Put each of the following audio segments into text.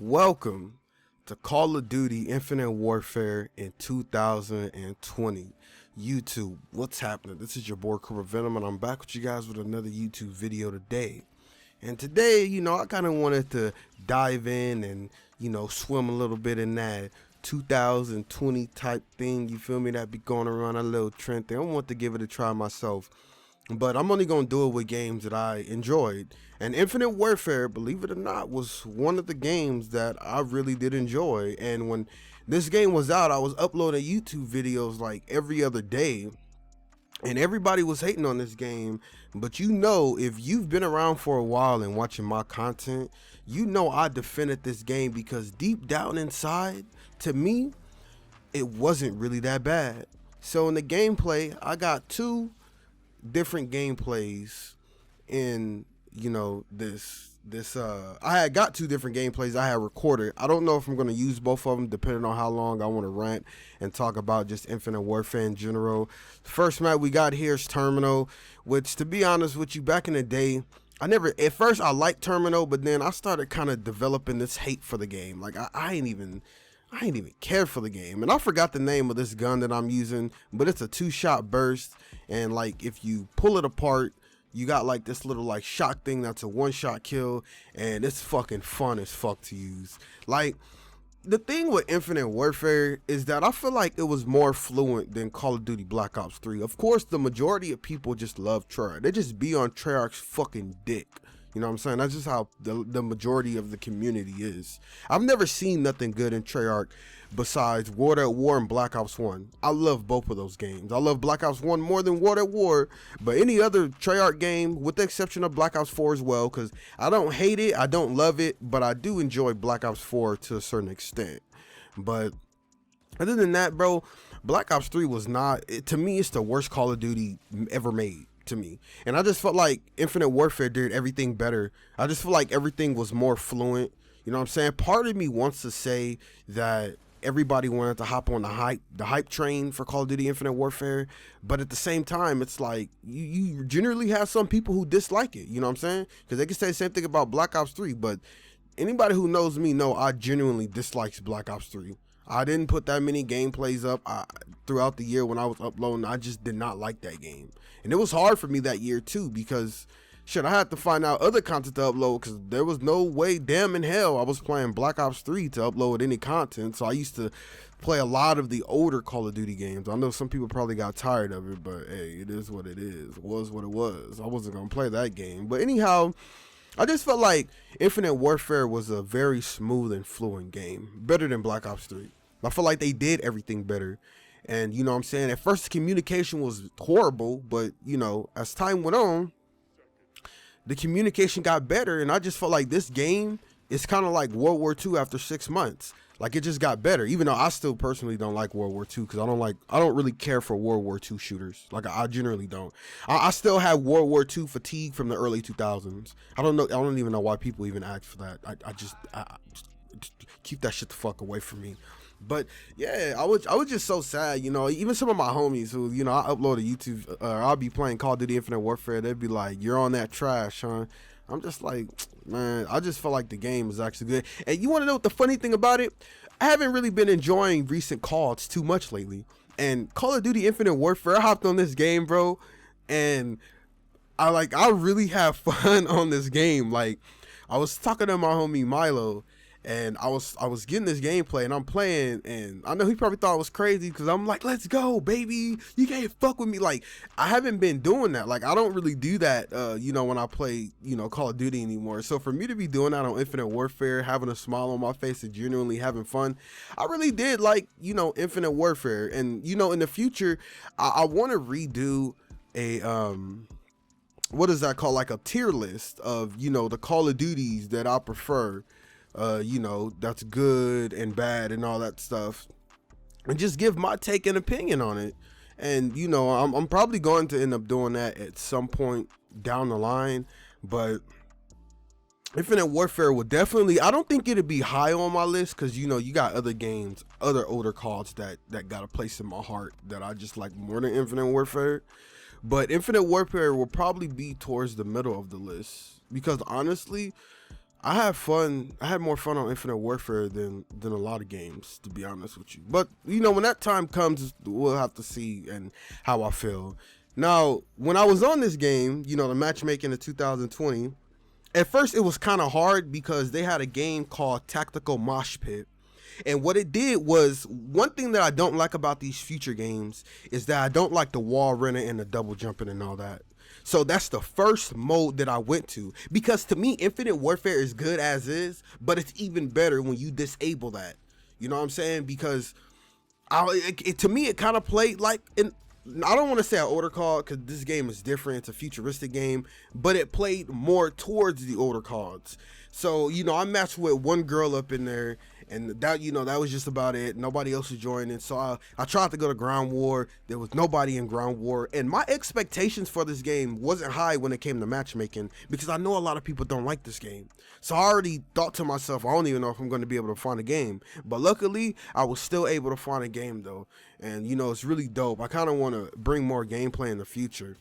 Welcome to Call of Duty Infinite Warfare in 2020. YouTube, what's happening? This is your boy Cobra Venom, and I'm back with you guys with another YouTube video today. And today, I kind of wanted to dive in and, swim a little bit in that 2020 type thing, you feel me, that be going around, a little trend thing. I want to give it a try myself. But I'm only going to do it with games that I enjoyed. And Infinite Warfare, believe it or not, was one of the games that I really did enjoy. And when this game was out, I was uploading YouTube videos like every other day. And everybody was hating on this game. But if you've been around for a while and watching my content, I defended this game because deep down inside, to me, it wasn't really that bad. So in the gameplay, I got two different gameplays in I had got two different gameplays I had recorded. I don't know if I'm going to use both of them depending on how long I want to rant and talk about just Infinite Warfare in general. First map we got here is Terminal, which, to be honest with you, back in the day, at first I liked Terminal, but then I started kind of developing this hate for the game. Like I ain't even cared for the game, and I forgot the name of this gun that I'm using, but it's a 2-shot burst, and like if you pull it apart, you got like this little like shock thing that's a 1-shot kill, and it's fucking fun as fuck to use. Like, the thing with Infinite Warfare is that I feel like it was more fluent than Call of Duty Black Ops 3. Of course, the majority of people just love Treyarch. They just be on Treyarch's fucking dick. You know what I'm saying? That's just how the majority of the community is. I've never seen nothing good in Treyarch besides World at War and Black Ops 1. I love both of those games. I love Black Ops 1 more than World at War, but any other Treyarch game, with the exception of Black Ops 4 as well, because I don't hate it, I don't love it, but I do enjoy Black Ops 4 to a certain extent. But other than that, bro, Black Ops 3 was not, to me, it's the worst Call of Duty ever made. To me, and I just felt like Infinite Warfare did everything better. I just feel like everything was more fluent. You know what I'm saying? Part of me wants to say that everybody wanted to hop on the hype train for Call of Duty Infinite Warfare, but at the same time, it's like you generally have some people who dislike it. You know what I'm saying? Because they can say the same thing about Black Ops 3, but anybody who knows me know I genuinely dislikes Black Ops 3. I didn't put that many gameplays up throughout the year when I was uploading. I just did not like that game. And it was hard for me that year too, because shit, I had to find out other content to upload because there was no way damn in hell I was playing Black Ops 3 to upload any content. So I used to play a lot of the older Call of Duty games. I know some people probably got tired of it, but hey, it is what it is. It was what it was. I wasn't going to play that game. But anyhow, I just felt like Infinite Warfare was a very smooth and fluent game. Better than Black Ops 3. I feel like they did everything better. And you know what I'm saying? At first the communication was horrible, but as time went on, the communication got better, and I just felt like this game is kind of like World War II after 6 months. Like, it just got better, even though I still personally don't like World War II because I don't really care for World War II shooters. Like, I generally don't. I still have World War II fatigue from the early 2000s. I don't even know why people even ask for that. I just keep that shit the fuck away from me. But yeah, I was just so sad, even some of my homies who, I upload a YouTube, I'll be playing Call of Duty Infinite Warfare, they'd be like, "You're on that trash, huh?" I'm just like, man, I just feel like the game is actually good. And you want to know what the funny thing about it? I haven't really been enjoying recent CODs too much lately. And Call of Duty Infinite Warfare, I hopped on this game, bro, and I really have fun on this game. Like, I was talking to my homie Milo, and I was getting this gameplay, and I'm playing, and I know he probably thought it was crazy because I'm like, "Let's go, baby! You can't fuck with me." Like, I haven't been doing that. Like, I don't really do that, when I play, Call of Duty anymore. So for me to be doing that on Infinite Warfare, having a smile on my face and genuinely having fun, I really did like, Infinite Warfare. And, in the future, I want to redo a, what is that called? Like a tier list of, the Call of Duties that I prefer. That's good and bad and all that stuff, and just give my take and opinion on it. And I'm probably going to end up doing that at some point down the line, but Infinite Warfare will definitely, I don't think it'd be high on my list because you got other games, other older CODs that got a place in my heart that I just like more than Infinite Warfare. But Infinite Warfare will probably be towards the middle of the list because honestly, I had fun. I had more fun on Infinite Warfare than a lot of games, to be honest with you. But you know, when that time comes, we'll have to see and how I feel. Now, when I was on this game, you know, the matchmaking of 2020, at first it was kind of hard because they had a game called Tactical Mosh Pit. And what it did was, one thing that I don't like about these future games is that I don't like the wall running and the double jumping and all that. So that's the first mode that I went to, because to me, Infinite Warfare is good as is, but it's even better when you disable that. You know what I'm saying? Because to me, it kind of played like in. I don't want to say an older COD because this game is different. It's a futuristic game, but it played more towards the older CODs. So, you know, I matched with one girl up in there, and that, you know, that was just about it. Nobody else was joining. So I tried to go to Ground War. There was nobody in Ground War. And my expectations for this game wasn't high when it came to matchmaking, because I know a lot of people don't like this game. So I already thought to myself, I don't even know if I'm going to be able to find a game. But luckily, I was still able to find a game, though. And, you know, it's really dope. I kind of want to bring more gameplay in the future.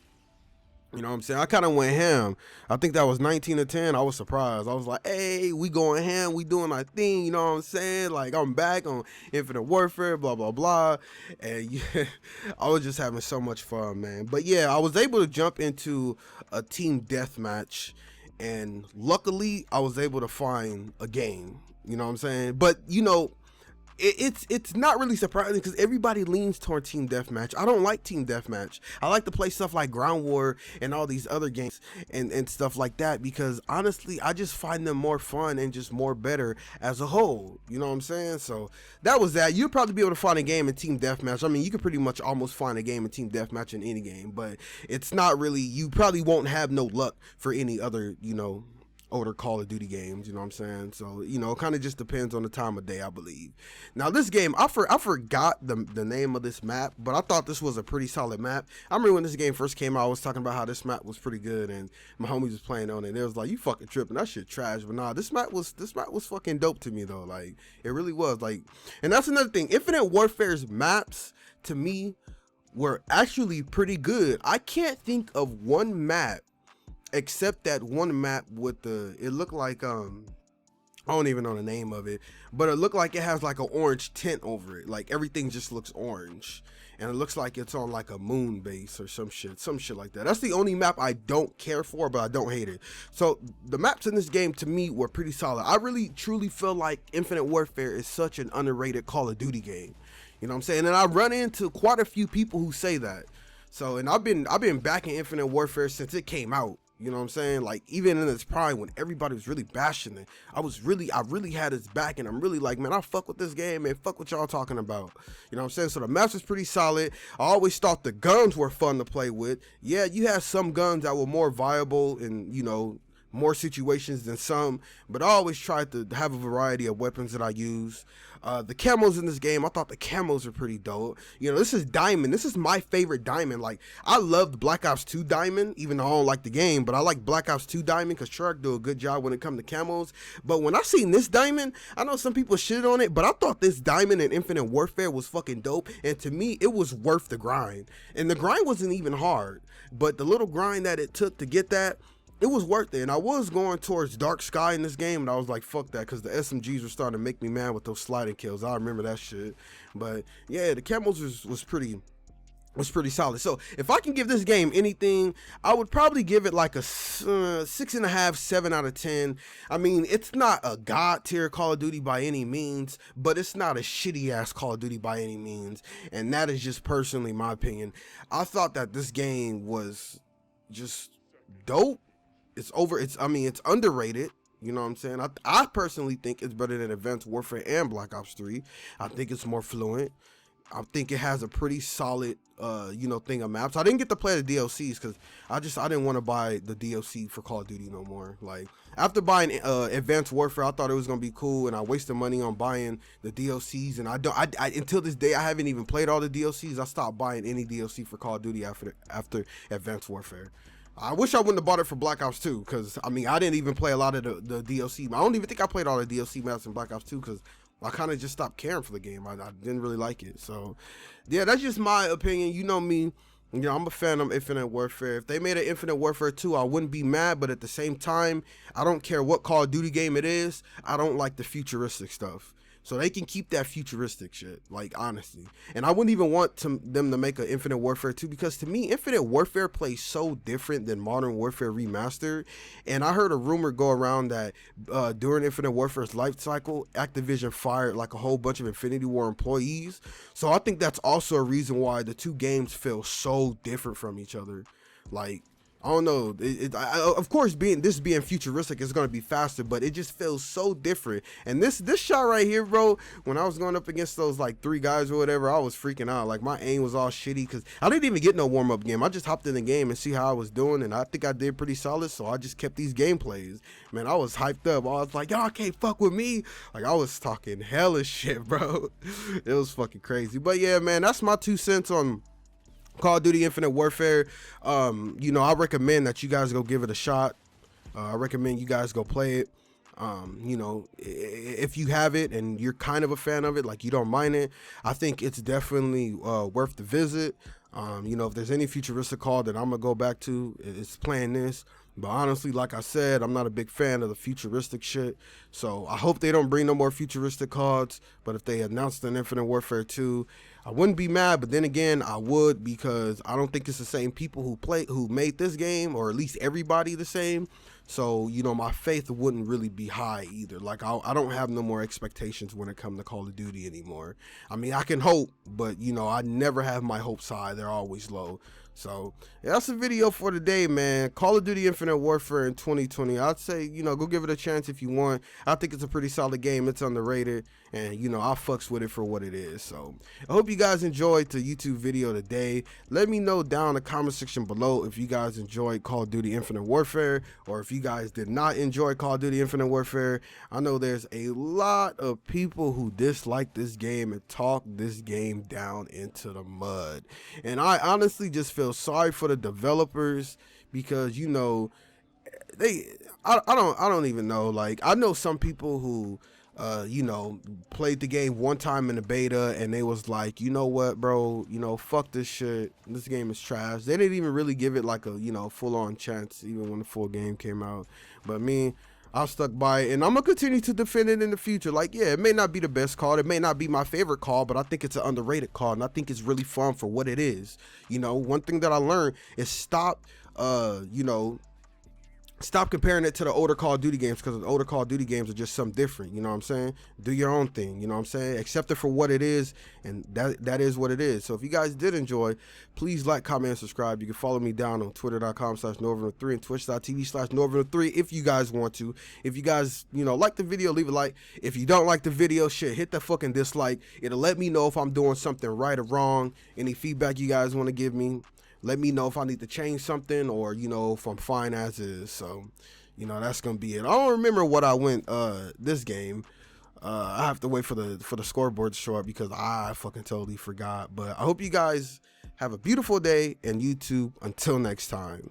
You know what I'm saying? I kind of went ham. I think that was 19 to 10. I was surprised. I was like, hey, we going ham. We doing our thing. You know what I'm saying? Like, I'm back on Infinite Warfare, blah, blah, blah. And yeah, I was just having so much fun, man. But yeah, I was able to jump into a team deathmatch. And luckily, I was able to find a game. You know what I'm saying? But, you know, it's not really surprising because everybody leans toward team deathmatch. I don't like team deathmatch. I like to play stuff like Ground War and all these other games and stuff like that, because honestly, I just find them more fun and just more better as a whole. You know what I'm saying? So that was that. You'll probably be able to find a game in team deathmatch. I mean, you could pretty much almost find a game in team deathmatch in any game, but it's not really, you probably won't have no luck for any other, you know, older Call of Duty games, you know what I'm saying? So, you know, it kind of just depends on the time of day, I believe. Now, this game, I forgot the name of this map, but I thought this was a pretty solid map. I remember when this game first came out, I was talking about how this map was pretty good, and my homies was playing on it, and it was like, you fucking tripping, that shit trash. But nah, this map was fucking dope to me, though. Like, it really was. Like, and that's another thing. Infinite Warfare's maps, to me, were actually pretty good. I can't think of one map except that one map with it looked like, I don't even know the name of it, but it looked like it has like an orange tint over it. Like everything just looks orange, and it looks like it's on like a moon base or some shit like that. That's the only map I don't care for, but I don't hate it. So the maps in this game to me were pretty solid. I really truly feel like Infinite Warfare is such an underrated Call of Duty game. You know what I'm saying? And I run into quite a few people who say that. So, and I've been backing Infinite Warfare since it came out. You know what I'm saying? Like, even in its prime when everybody was really bashing it, I really had its back, and I'm really like, man, I fuck with this game, man. Fuck what y'all talking about. You know what I'm saying? So the maps was pretty solid. I always thought the guns were fun to play with. Yeah, you had some guns that were more viable in, you know, more situations than some, but I always tried to have a variety of weapons that I use. The camos in this game, I thought the camos were pretty dope. You know, this is Diamond. This is my favorite Diamond. Like, I loved Black Ops 2 Diamond, even though I don't like the game, but I like Black Ops 2 Diamond because Treyarch do a good job when it comes to camos. But when I seen this Diamond, I know some people shit on it, but I thought this Diamond in Infinite Warfare was fucking dope, and to me, it was worth the grind. And the grind wasn't even hard, but the little grind that it took to get that, it was worth it. And I was going towards Dark Sky in this game, and I was like, fuck that, because the SMGs were starting to make me mad with those sliding kills. I remember that shit. But yeah, the camos was pretty solid. So if I can give this game anything, I would probably give it like a 6.5, 7 out of 10. I mean, it's not a god tier Call of Duty by any means, but it's not a shitty ass Call of Duty by any means. And that is just personally my opinion. I thought that this game was just dope. It's underrated. You know what I'm saying? I personally think it's better than Advanced Warfare and Black Ops 3. I think it's more fluent. I think it has a pretty solid, thing of maps. I didn't get to play the DLCs because I didn't want to buy the DLC for Call of Duty no more. Like, after buying Advanced Warfare, I thought it was gonna be cool, and I wasted money on buying the DLCs. And I until this day, I haven't even played all the DLCs. I stopped buying any DLC for Call of Duty after Advanced Warfare. I wish I wouldn't have bought it for Black Ops 2, because, I mean, I didn't even play a lot of the DLC. I don't even think I played all the DLC maps in Black Ops 2, because I kind of just stopped caring for the game. I didn't really like it. So, yeah, that's just my opinion. You know me. You know, I'm a fan of Infinite Warfare. If they made an Infinite Warfare 2, I wouldn't be mad, but at the same time, I don't care what Call of Duty game it is. I don't like the futuristic stuff. So they can keep that futuristic shit, like, honestly. And I wouldn't even want them to make an Infinite Warfare 2, because to me, Infinite Warfare plays so different than Modern Warfare Remastered. And I heard a rumor go around that during Infinite Warfare's life cycle, Activision fired like a whole bunch of Infinity War employees. So I think that's also a reason why the two games feel so different from each other. Like, I don't know. Of course, being futuristic is gonna be faster, but it just feels so different. And this shot right here, bro, when I was going up against those like 3 guys or whatever, I was freaking out. Like, my aim was all shitty because I didn't even get no warm up game. I just hopped in the game and see how I was doing, and I think I did pretty solid. So I just kept these gameplays. Man, I was hyped up. I was like, y'all can't fuck with me. Like, I was talking hella shit, bro. It was fucking crazy. But yeah, man, that's my 2 cents on Call of Duty Infinite Warfare. You know, I recommend that you guys go give it a shot. I recommend you guys go play it. You know, if you have it and you're kind of a fan of it, like you don't mind it, I think it's definitely worth the visit. You know, if there's any futuristic call that I'm gonna go back to, it's playing this. But honestly, like I said, I'm not a big fan of the futuristic shit. So I hope they don't bring no more futuristic cards. But if they announced an Infinite Warfare 2, I wouldn't be mad. But then again, I would, because I don't think it's the same people who made this game, or at least everybody the same. So, you know, my faith wouldn't really be high either. Like, I don't have no more expectations when it comes to Call of Duty anymore. I mean, I can hope, but, you know, I never have my hopes high. They're always low. So, yeah, that's the video for today, man. Call of Duty Infinite Warfare in 2020. I'd say, you know, go give it a chance if you want. I think it's a pretty solid game. It's underrated. And, you know, I fucks with it for what it is. So, I hope you guys enjoyed the YouTube video today. Let me know down in the comment section below if you guys enjoyed Call of Duty Infinite Warfare, or if you guys did not enjoy Call of Duty Infinite Warfare. I know there's a lot of people who dislike this game and talk this game down into the mud. And I honestly just feel sorry for the developers, because, you know, I don't even know. Like, I know some people who you know, played the game one time in the beta and they was like, you know what, bro, you know, fuck this shit, this game is trash. They didn't even really give it like a, you know, full-on chance even when the full game came out. But me, I stuck by it, and I'm gonna continue to defend it in the future. Like, yeah, it may not be the best call, it may not be my favorite call, but I think it's an underrated call, and I think it's really fun for what it is. You know, one thing that I learned is stop comparing it to the older Call of Duty games, because the older Call of Duty games are just something different. You know what I'm saying? Do your own thing. You know what I'm saying? Accept it for what it is, and that is what it is. So if you guys did enjoy, please like, comment, and subscribe. You can follow me down on twitter.com/Norvin03 and twitch.tv/Norvin03 if you guys want to. If you guys, you know, like the video, leave a like. If you don't like the video, shit, hit that fucking dislike. It'll let me know if I'm doing something right or wrong. Any feedback you guys want to give me, let me know if I need to change something, or, you know, if I'm fine as is. So, you know, that's gonna be it. I don't remember what I went this game. I have to wait for the scoreboard to show up, because I fucking totally forgot. But I hope you guys have a beautiful day, and YouTube, until next time.